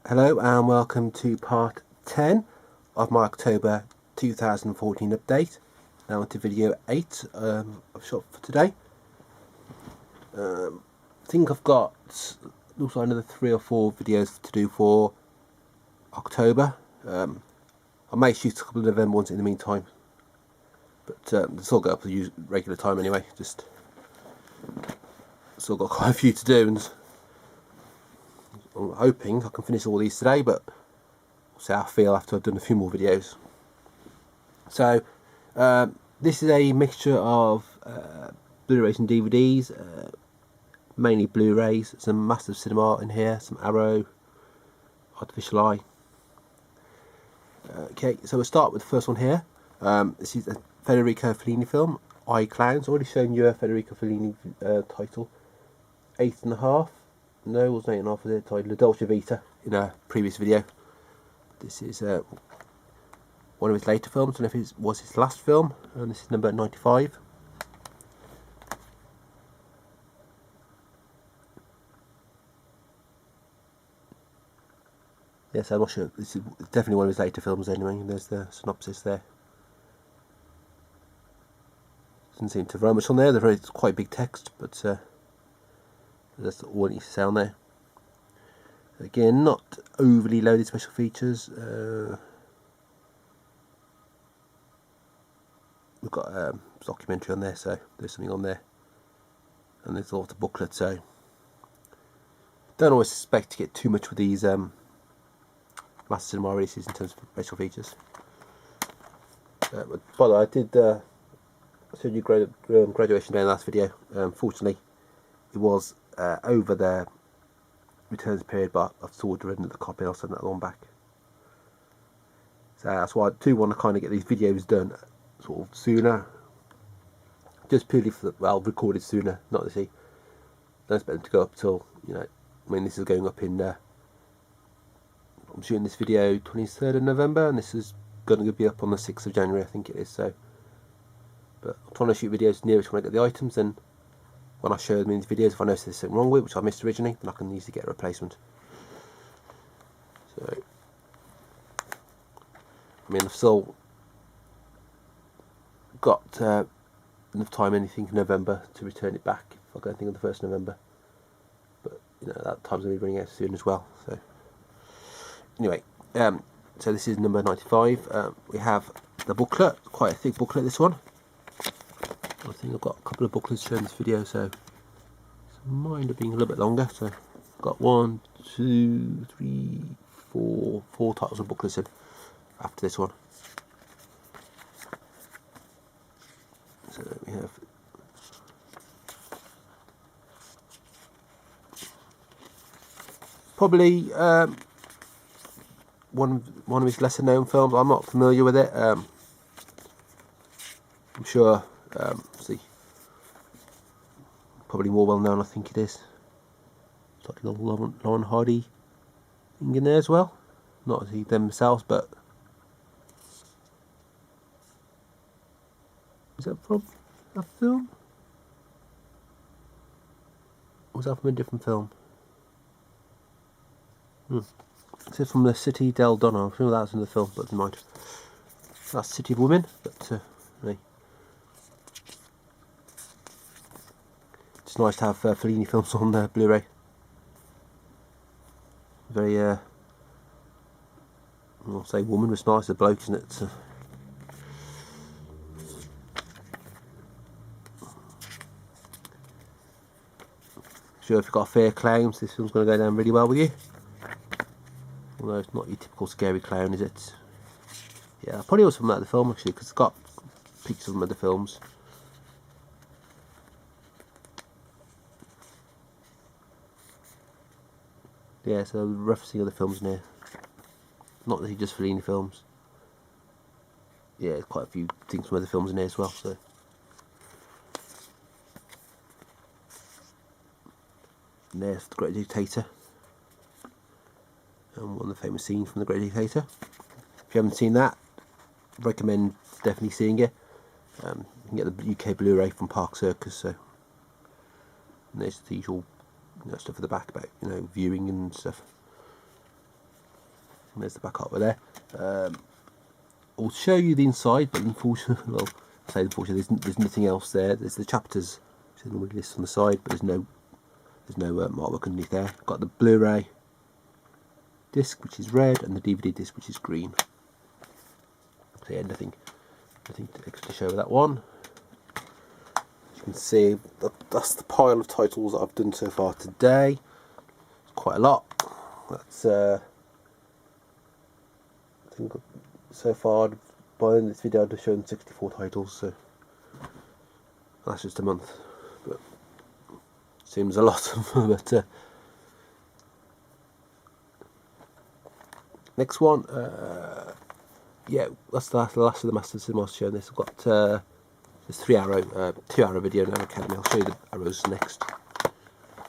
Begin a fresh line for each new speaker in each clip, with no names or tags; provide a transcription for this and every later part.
Hello and welcome to part 10 of my October 2014 update. Now on to video 8 I've shot for today. I think I've got also another 3 or 4 videos to do for October. I may shoot a couple of November ones in the meantime, but this will go up to regular time anyway. Just still got quite a few to do, and I'm hoping I can finish all these today, but we'll see how I feel after I've done a few more videos. So this is a mixture of Blu-rays and DVDs, mainly Blu-rays, some massive cinema in here, some Arrow, Artificial Eye. Okay, so we'll start with the first one here. This is a Federico Fellini film, I, Clowns. I've already shown you a Federico Fellini title, 8.5. No, it wasn't 8.5, was it? Titled La Dolce Vita in a previous video. This is one of his later films, and if it was his last film, and this is number 95. Yes, I'm not sure. This is definitely one of his later films anyway. There's the synopsis there. Doesn't seem to very much on there. There's quite big text, but that's all it needs to say on there. Again, not overly loaded special features. We've got a documentary on there, so there's something on there, and there's also a booklet. So don't always expect to get too much with these Master Cinema releases in terms of special features. But by the way, I did show you Graduation Day in the last video. Fortunately, it was over the returns period, but I've still ordered another copy. I'll send that one back. So that's why I do want to kind of get these videos done sort of sooner, just purely for the, well, recorded sooner, not to see. Don't expect them to go up till, you know, I mean, this is going up in I'm shooting this video 23rd of November, and this is going to be up on the 6th of January, I think it is. So, but I'm trying to shoot videos nearest when I get the items, and when I show them in these videos, if I notice there's something wrong with it, which I missed originally, then I can easily get a replacement. So, I mean, I've still got enough time, anything in November, to return it back if I go anything on the 1st of November. But, you know, that time's going to be running out soon as well. So, anyway, so this is number 95. We have the booklet, quite a thick booklet, this one. I think I've got a couple of booklets showing this video, so it might end up being a little bit longer. So I've got 1, 2, 3, 4 titles of booklets in after this one. So we have probably one of his lesser known films. I'm not familiar with it. I'm sure see, probably more well known, I think it is. It's like a little Lauren Hardy thing in there as well. Not them themselves, but is that from a film? Or was that from a different film? It says from the City del Donna. I'm sure that was in the film, but never mind. That's City of Women, but hey. It's nice to have Fellini films on Blu-ray. Very, I'll say woman was nice, a bloke, isn't it? So. Sure, if you've got fair clowns, this film's going to go down really well with you. Although it's not your typical scary clown, is it? Yeah, probably was from that the film actually, because it's got pictures of them other films. Yeah, so referencing other films in here. Not that he just Fellini films. Yeah, quite a few things from other films in here as well. So, and there's The Great Dictator, and one of the famous scenes from The Great Dictator. If you haven't seen that, recommend definitely seeing it. You can get the UK Blu-ray from Park Circus. So, and there's the usual stuff at the back about viewing and stuff. And there's the back over there. I'll show you the inside, but unfortunately, well, I say unfortunately, there's nothing else there. There's the chapters, which is normally listed on the side, but there's no artwork underneath there. I've got the Blu-ray disc, which is red, and the DVD disc, which is green. So yeah, nothing extra to show with that one. As you can see, that's the pile of titles that I've done so far today. It's quite a lot. That's I think so far by the end of this video I've shown 64 titles, so that's just a month, but seems a lot. But next one, yeah, that's the last of the Master Cinema show. This I've got this 2-hour video now. Academy. I'll show you the arrows next.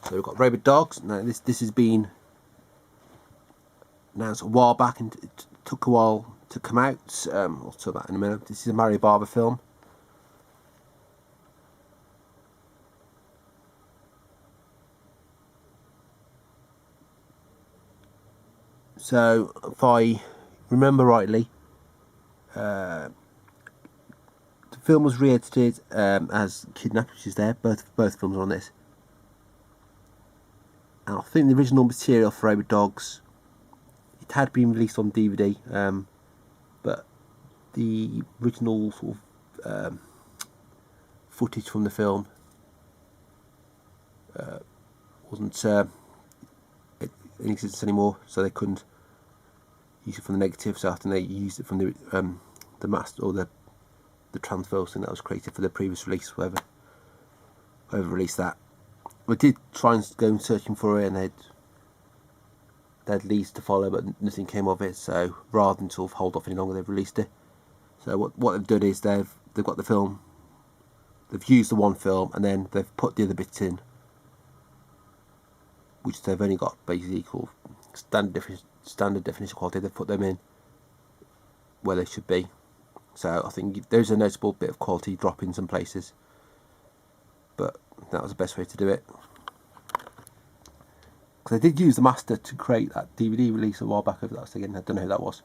So we've got Rabid Dogs. Now this has been announced a while back, and it took a while to come out. I'll talk about that in a minute. This is a Mario Bava film. So if I remember rightly, the film was re-edited as Kidnapped, which is there. Both films are on this. And I think the original material for Rabid Dogs, it had been released on DVD, but the original sort of footage from the film wasn't in existence anymore, so they couldn't use it from the negative. So after they used it from the master or the transfer thing that was created for the previous release, whoever released that. We did try and go searching for it, and they had leads to follow, but nothing came of it. So rather than sort of hold off any longer, they've released it. So what they've done is they've got the film, they've used the one film, and then they've put the other bits in, which they've only got basically called standard definition quality. They've put them in where they should be. So I think there's a noticeable bit of quality drop in some places, but that was the best way to do it. Because they did use the master to create that DVD release a while back over that. So again, I don't know who that was,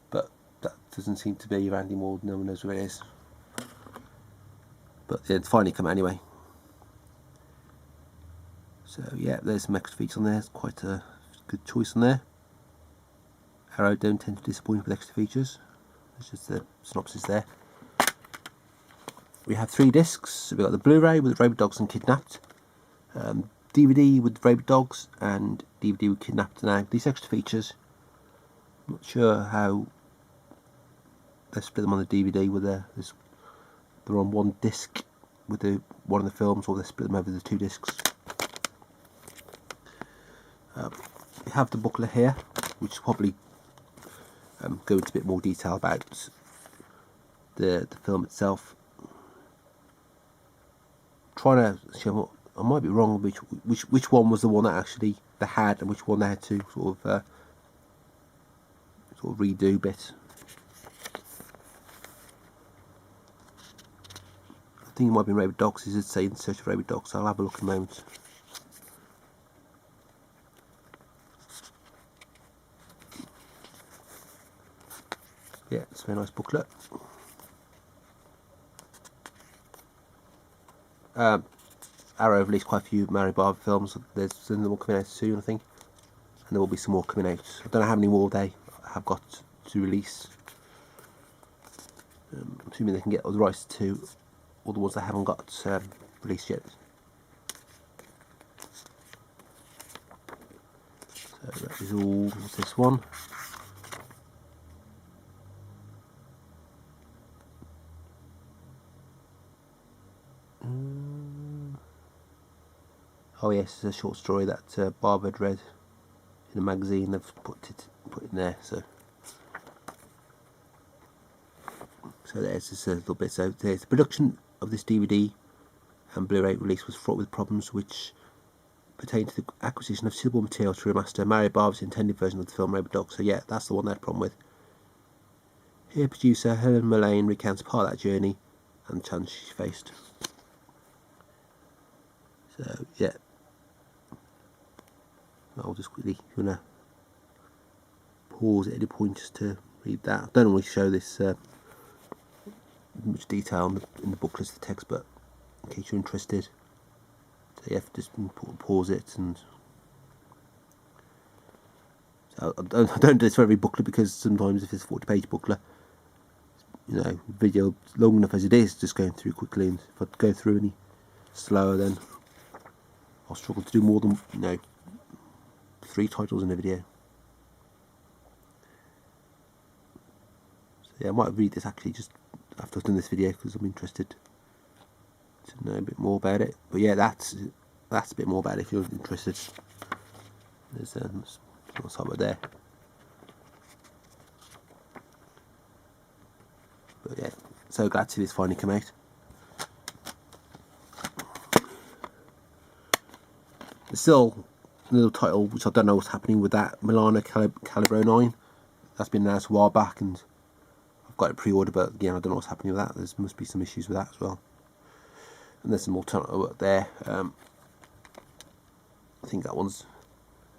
but that doesn't seem to be around anymore. No one knows where it is. But yeah, it's finally come out anyway. So yeah, there's some extra features on there. It's quite a good choice on there. Arrow don't tend to disappoint with extra features. It's just the synopsis there. We have 3 discs. So we've got the Blu-ray with Rabid Dogs and Kidnapped, DVD with Rabid Dogs, and DVD with Kidnapped. Now these extra features, I'm not sure how they split them on the DVD, whether they're on one disc with one of the films, or they split them over the 2 discs. We have the booklet here, which will probably go into a bit more detail about the film itself. Trying to show, I might be wrong, which one was the one that actually they had, and which one they had to sort of redo a bit. I think it might be Rabid Dogs. It did say In Search of Rabid Dogs, so I'll have a look in a moment. Yeah, it's a very nice booklet. Arrow have released quite a few Mario Bava films. There's some more coming out soon, I think, and there will be some more coming out. I don't know how many more they have got to release. I'm assuming they can get all the rights to all the ones they haven't got released yet. So that is all this one. Oh yes, it's a short story that Bava had read in a magazine. They've put in there. So there's just a little bit. So there's the production of this DVD and Blu-ray release was fraught with problems which pertain to the acquisition of suitable material to remaster Mario Bava's intended version of the film Rabid Dogs. So yeah, that's the one they had a problem with. Here, producer Helen Mullane recounts part of that journey and the challenge she faced. So yeah, I'll just quickly pause at any point just to read that. I don't normally show this much detail in the booklet, the text, but in case you're interested, so you have to just pause it. And so I don't do this for every booklet, because sometimes if it's a 40-page booklet, you know, video long enough as it is, just going through quickly, and if I go through any slower, then I'll struggle to do more than, you know, 3 titles in a video. So yeah, I might read this actually just after I've done this video, because I'm interested to know a bit more about it. But yeah, that's a bit more about it if you're interested. There's what's up there. But yeah, so glad to see this finally come out. There's still a little title which I don't know what's happening with that, Milano Calibro 9. That's been announced a while back, and I've got it pre-ordered, but again I don't know what's happening with that. There must be some issues with that as well. And there's some alternate work there. I think that one's,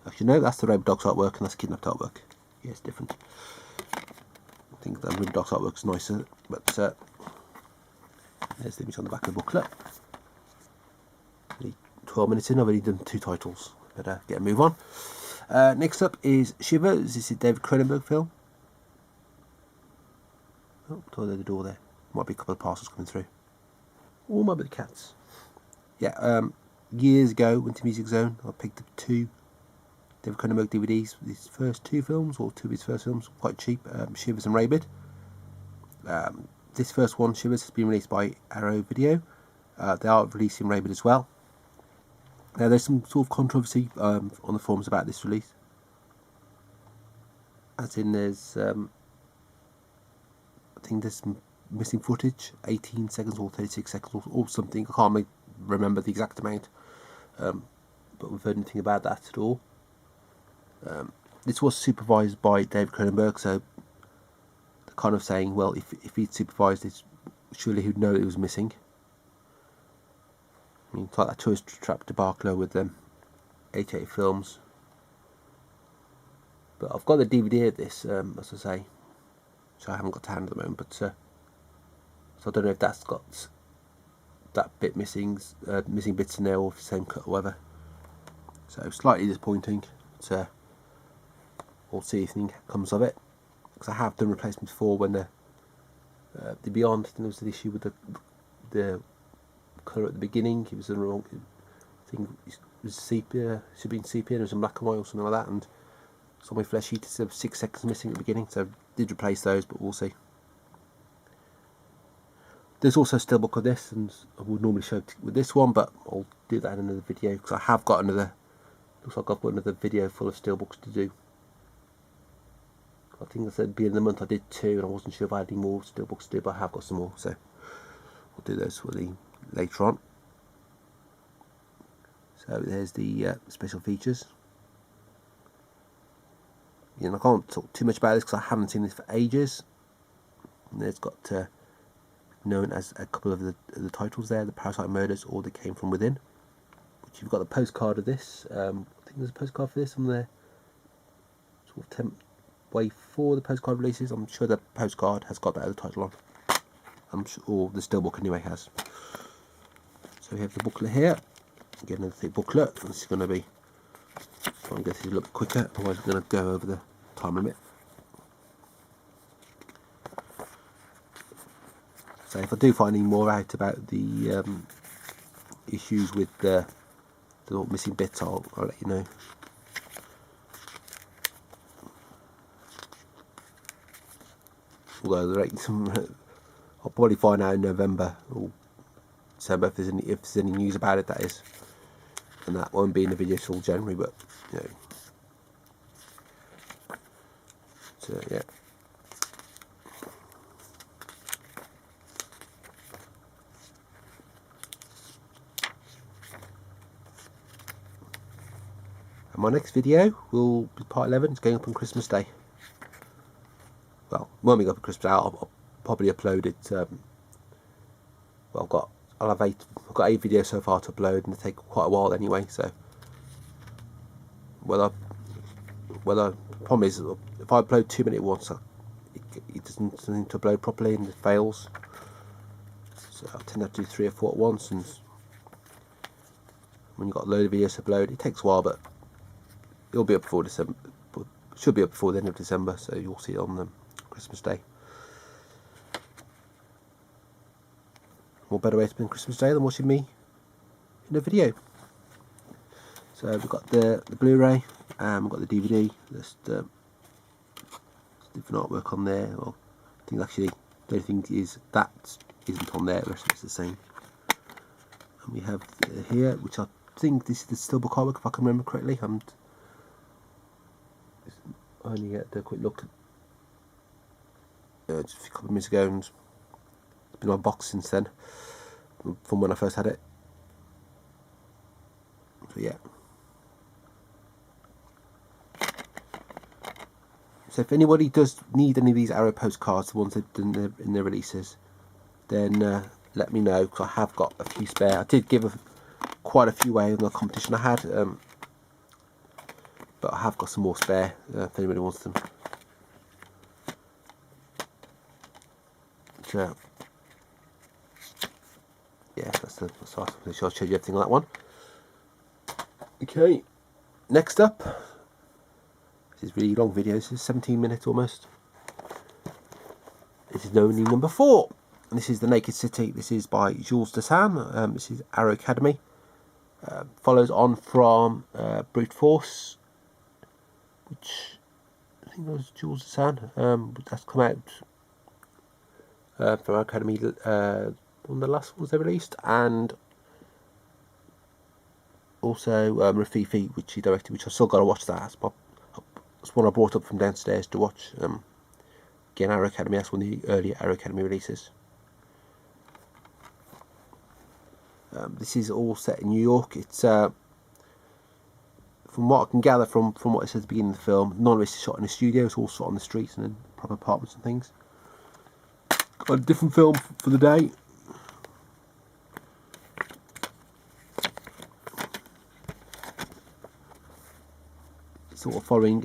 actually no, that's the Rainbow Dogs artwork, and that's Kidnapped artwork. Yeah, it's different. I think the Rainbow Dogs artwork's nicer, but there's the image on the back of the booklet. 12 minutes in, I've already done 2 titles. Better get a move on. Next up is Shivers. This is David Cronenberg film. Oh, toilet the door there. Might be a couple of parcels coming through. Or might be the cats. Yeah, years ago, went to Music Zone. I picked up 2 David Cronenberg DVDs. His first 2 films, or 2 of his first films, quite cheap. Shivers and Rabid. This first one, Shivers, has been released by Arrow Video. They are releasing Rabid as well. Now, there's some sort of controversy on the forums about this release. As in, there's I think there's some missing footage, 18 seconds or 36 seconds or something. I can't remember the exact amount, but we've heard anything about that at all. This was supervised by David Cronenberg, so they're kind of saying, well, if he'd supervised it, surely he'd know it was missing. I mean, it's like that tourist trap debacle with them 88 films. But I've got the DVD of this, as I say, so I haven't got to hand at the moment. But so I don't know if that's got that bit missing bits in there, or if it's the same cut or whatever. So slightly disappointing. But we'll see if anything comes of it, because I have done replacements before when the Beyond. I think there was an issue with the colour at the beginning. It was the wrong. I think it was sepia. Should have been sepia. It was in black and white or something like that, and some of my flesh sheets have 6 seconds missing at the beginning. So I did replace those, but we'll see. There's also a steelbook of this, and I would normally show it with this one, but I'll do that in another video, because I have got another. Looks like I've got another video full of steelbooks to do. I think I said beginning of the month I did 2, and I wasn't sure if I had any more steelbooks to do, but I have got some more, so I'll do those for the later on. So there's the special features. I can't talk too much about this because I haven't seen this for ages. And there's got known as a couple of the titles there: The Parasite Murders or They Came From Within. Which you've got the postcard of this. I think there's a postcard for this on there. Sort of way for the postcard releases. I'm sure the postcard has got that other title on. I'm sure, or the steelbook anyway has. So we have the booklet here. Again, another thick booklet. This is going to be, try and get through a little bit quicker, otherwise we're going to go over the time limit. So if I do find any more out about the issues with the missing bits, I'll let you know. Although there ain't some, I'll probably find out in November or December if there's any news about it, that is, and that won't be in the video till January, but so yeah. And my next video will be part 11. It's going up on Christmas Day. Well, when we go up on Christmas Day, I'll probably upload it. Well, I've got 8 videos so far to upload, and they take quite a while anyway. So, well, the problem is if I upload too many at once, it doesn't seem to upload properly and it fails. So I tend to do 3 or 4 at once, and when you've got a load of videos to upload, it takes a while, but it'll be up before December. Should be up before the end of December, so you'll see it on Christmas Day. What better way to spend Christmas Day than watching me in a video? So we've got the Blu-ray, we've got the DVD. There's different artwork on there. Well, I think actually the only thing is that isn't on there. The rest of it's the same. And we have here, which I think this is the Steelbook artwork, if I can remember correctly. I only had a quick look just a couple of minutes ago, and it's been unboxed since then, from when I first had it. So yeah. So if anybody does need any of these Arrow postcards, the ones they've done in their releases, then let me know, because I have got a few spare. I did give quite a few away in the competition I had, but I have got some more spare if anybody wants them. So yeah, that's I'll show you everything on that one. Okay, next up, this is really long video. This is 17 minutes almost. This is only number 4, and this is The Naked City. This is by Jules Dassin. This is Arrow Academy. Follows on from Brute Force, which I think was Jules Dassin. That's come out from Arrow Academy, one of the last ones they released, and also Rafifi, which he directed, which I've still got to watch. That's one I brought up from downstairs to watch. Again, Arrow Academy, that's one of the earlier Arrow Academy releases. This is all set in New York. It's from what I can gather from what it says at the beginning of the film, none of this is shot in a studio. It's all shot on the streets and in proper apartments and things. Got a different film for the day. Sort of following,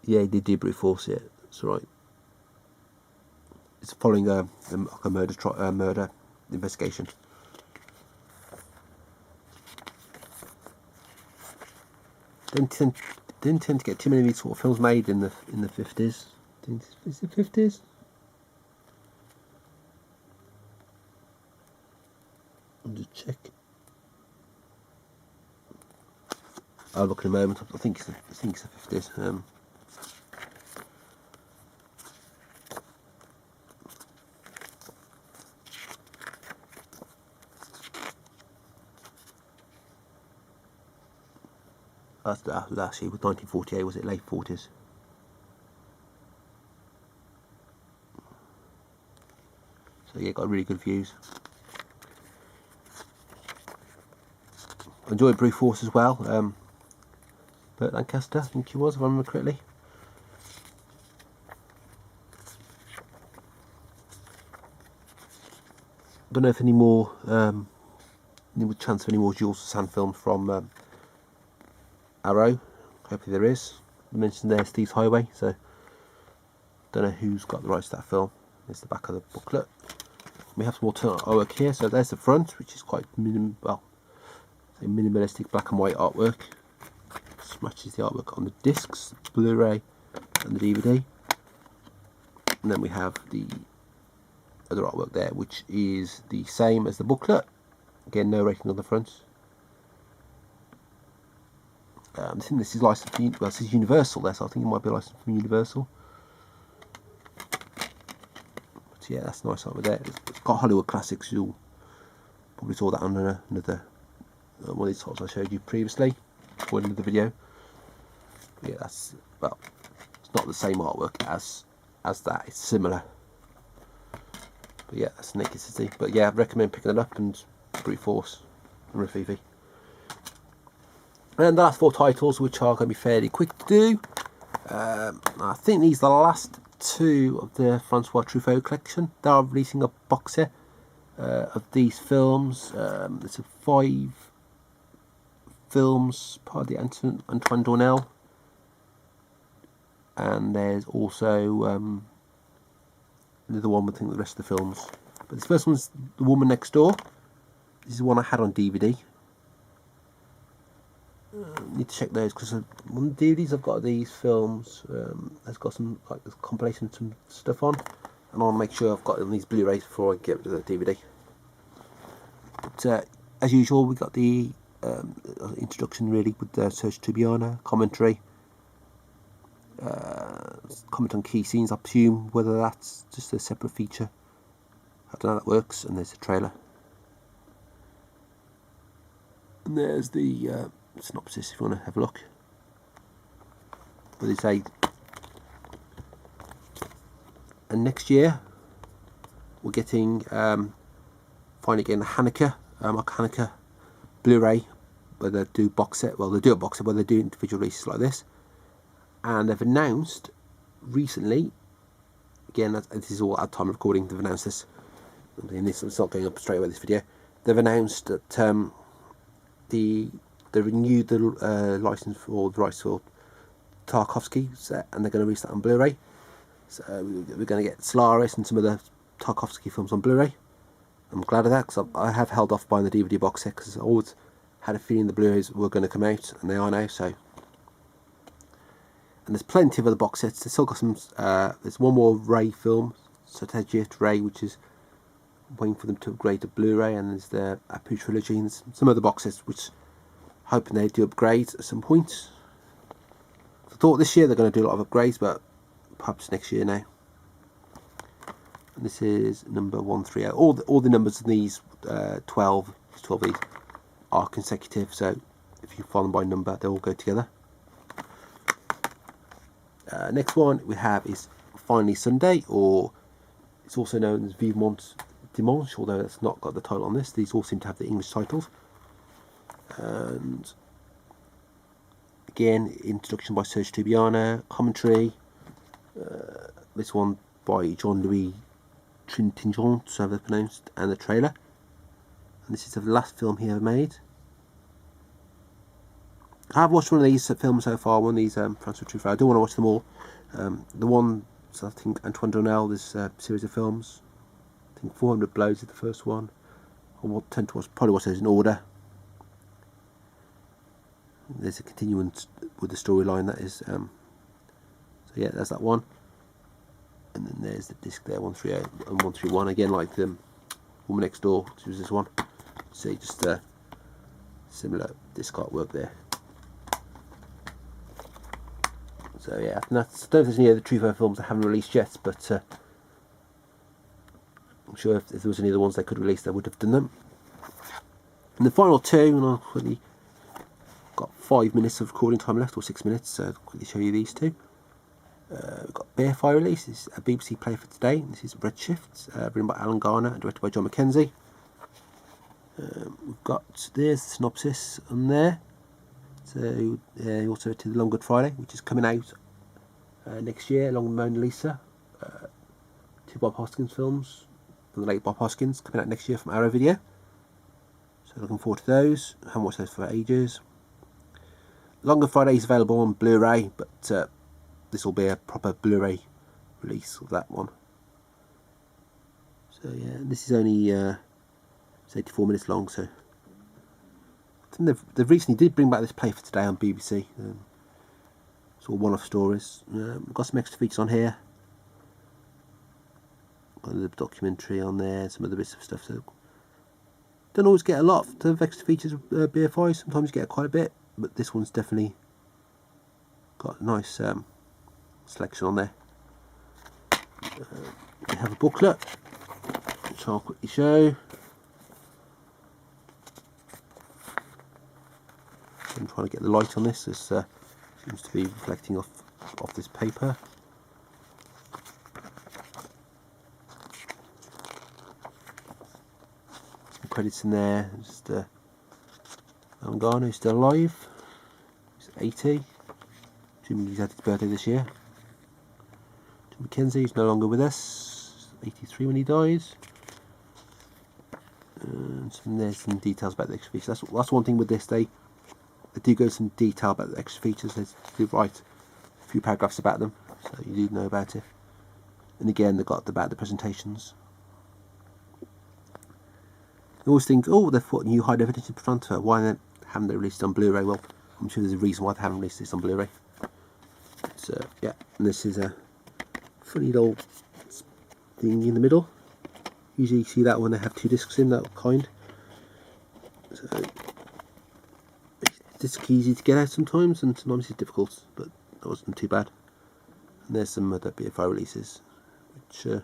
yeah, he did Brute Force. Yeah, that's right. It's following a murder investigation. Didn't tend to get too many of these sort of films made in the 50s. Is it 50s? I'll just check. I'll look in a moment. I think it's the 50s. That was actually 1948. Was it late 40s? So yeah, got really good views. I enjoyed Brute Force as well. Burt Lancaster, I think he was, if I remember correctly. Don't know if any more chance of any more Jules Dassin films from Arrow. Hopefully there is. I mentioned there Steve's Highway, so don't know who's got the rights to that film. There's the back of the booklet. We have some alternate artwork here. So there's the front, which is quite minimalistic black and white artwork. This matches the artwork on the discs, Blu-ray and the DVD. And then we have the other artwork there, which is the same as the booklet. Again, no rating on the front. I think this is licensed from, well, this is Universal there, so I think it might be licensed from Universal. But yeah, that's nice artwork there. It's got Hollywood classics. You'll probably saw that on another one of these titles I showed you previously, or in another video. But yeah, that's, well, it's not the same artwork as that. It's similar. But yeah, that's Naked City. But yeah, I recommend picking it up, and Brute Force and Rafifi. And the last 4 titles, which are going to be fairly quick to do. I think these are the last 2 of the Francois Truffaut collection. They are releasing a box set of these films. There's 5 films, part of the Antoine Dornell. And there's also another one with, I think, the rest of the films. But this first one's The Woman Next Door. This is one I had on DVD. Need to check those because one of the DVDs I've got of these films has got some like a compilation of some stuff on, and I want to make sure I've got on these Blu-rays before I get rid of the DVD. But as usual, we got the introduction really with Sergio Tubiana commentary, comment on key scenes. I presume whether that's just a separate feature. I don't know how that works. And there's a trailer, and there's the synopsis if you want to have a look. But they say, and next year we're getting finally getting the Hanukkah Blu-ray, where they do box set. Well, they do a box set where they do individual releases like this, and they've announced recently. Again, this is all at time of recording. They've announced this. I mean, it's not going up straight away. This video. They've announced that they renewed the license for the rights for Tarkovsky set, and they're going to release that on Blu-ray. So we're going to get Solaris and some of the Tarkovsky films on Blu-ray. I'm glad of that because I have held off buying the DVD box set because I always had a feeling the Blu-rays were going to come out, and they are now. So, and there's plenty of other box sets. There's still got some. There's one more Ray film, Satyajit Ray, which is waiting for them to upgrade to Blu-ray, and there's the Apu trilogy and some other box sets which hoping they do upgrades at some point. I thought this year they're going to do a lot of upgrades, but perhaps next year now. And this is number 130. All the numbers in these 12 of these are consecutive, so if you follow them by number, they all go together. Next one we have is Finally Sunday, or it's also known as Vivement Dimanche, although it's not got the title on this. These all seem to have the English titles. And again, introduction by Sergio Tubiana, commentary. This one by Jean-Louis Trintignant, so they're pronounced, and the trailer. And this is the last film he ever made. I have watched one of these films so far, one of these Francois Truffaut. I don't want to watch them all. The one, so I think Antoine Dornell, this series of films. I think 400 Blows is the first one. I will tend to probably watch those in order. There's a continuance with the storyline, that is. So yeah, there's that one. And then there's the disc there, 130 and 131. Again, like the Woman Next Door, which was this one. So just similar disc artwork there. So yeah, I don't know if there's any other Truffaut films I haven't released yet, but I'm sure if there was any other ones they could release, they would have done them. And the final two, and I'll quickly got 5 minutes of recording time left, or 6 minutes, so I'll quickly show you these two. We've got Bearfire release. This is a BBC play for today. This is Redshift, written by Alan Garner and directed by John Mackenzie. We've got, there's the synopsis on there. So also to The Long Good Friday, which is coming out next year, along with Mona Lisa. Two Bob Hoskins films from the late Bob Hoskins, coming out next year from Arrow Video. So looking forward to those. I haven't watched those for ages. Long Good Friday is available on Blu-ray, but this will be a proper Blu-ray release of that one. So yeah, this is only it's 84 minutes long, so I think they've recently did bring back this play for today on BBC. It's all one-off stories. We've got some extra features on here. Got the documentary on there, some other bits of stuff. So don't always get a lot of extra features of BFI. Sometimes you get quite a bit, but this one's definitely got a nice selection on there. We have a booklet, which I'll quickly show. I'm trying to get the light on this. This seems to be reflecting off this paper. Some credits in there. Just Alan Garner is still alive. He's 80. Assuming he's had his birthday this year. John Mackenzie is no longer with us. 83 when he dies. And there's some details about the extra feature. That's one thing with this. They they do go into some detail about the extra features. They do write a few paragraphs about them, so you do know about it. And again, they've got about the presentations. You always think, oh, they've put new high definition transfer. Why haven't they released it on Blu-ray? Well, I'm sure there's a reason why they haven't released this on Blu-ray. So yeah, and this is a funny little thing in the middle. Usually you see that when they have two discs in, that kind. So it's easy to get out sometimes, and sometimes it's difficult, but that wasn't too bad. And there's some other BFI releases, which I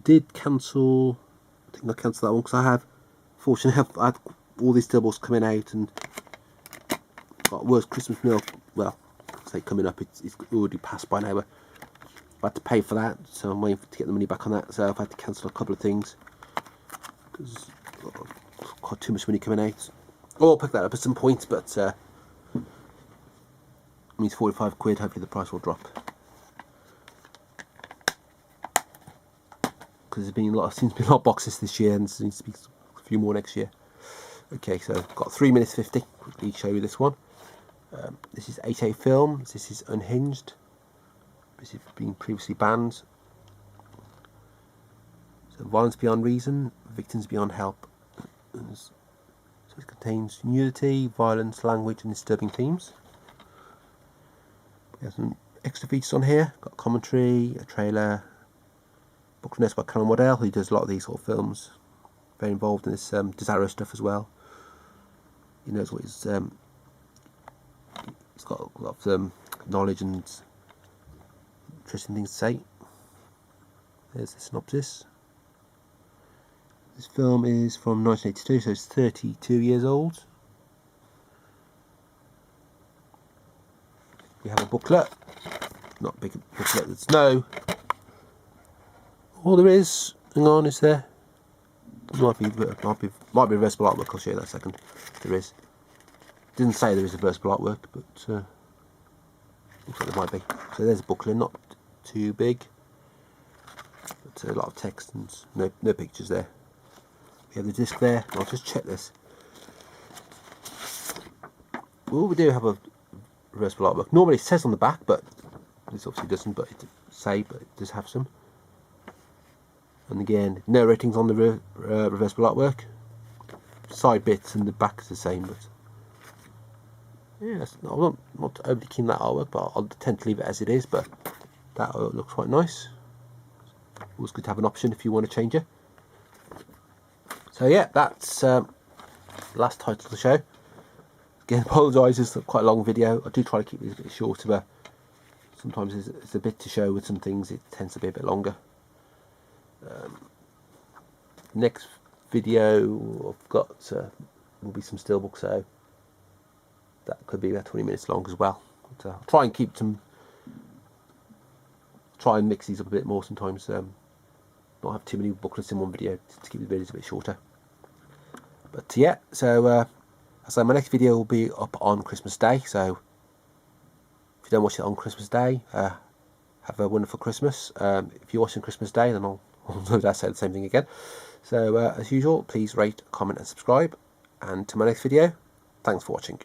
did cancel. I think I cancelled that one because I have, fortunately, I had all these doubles coming out and got worse Christmas meal. Well, I say coming up, it's already passed by now, but I had to pay for that, so I'm waiting to get the money back on that. So I've had to cancel a couple of things because I've got too much money coming out. I'll pick that up at some point, but it means 45 quid. Hopefully the price will drop, because there's been seems to be a lot of boxes this year, and there seems to be a few more next year. Okay, so I've got 3 minutes 50. Quickly show you this one. This is 8A Films. This is Unhinged. This has been previously banned. So Violence Beyond Reason, Victims Beyond Help. So it contains nudity, violence, language, and disturbing themes. We have some extra features on here. Got commentary, a trailer, book notes by Callum Waddell, who does a lot of these sort of films. Very involved in this Desaro stuff as well. He knows what he's got a lot of knowledge and interesting things to say. There's the synopsis. This film is from 1982, so it's 32 years old. We have a booklet. Not a big booklet, there's no. All there is, hang on, is there? Might be reversible artwork. I'll show you that in a second. There is. Didn't say there is reversible artwork, but looks like there might be. So there's a booklet, not too big, but a lot of text and no pictures there. We have the disc there. I'll just check this. Well, we do have a reversible artwork. Normally it says on the back, but this obviously doesn't. But it does have some. And again, no ratings on the reversible artwork. Side bits and the back is the same, but yeah, I'm not overly keen on that artwork, but I'll tend to leave it as it is. But that artwork looks quite nice. Always good to have an option if you want to change it. So yeah, that's the last title of the show. Again, apologise, it's quite a long video. I do try to keep these a bit shorter, but sometimes it's a bit to show with some things. It tends to be a bit longer. Next video I've got will be some steelbook, so that could be about 20 minutes long as well. But, I'll try and keep them. Try and mix these up a bit more sometimes. Not have too many booklets in one video to keep the videos a bit shorter. But yeah, so so my next video will be up on Christmas Day. So if you don't watch it on Christmas Day, have a wonderful Christmas. If you're watching Christmas Day, then I'll no doubt say the same thing again. So as usual, please rate, comment and subscribe. And to my next video, thanks for watching.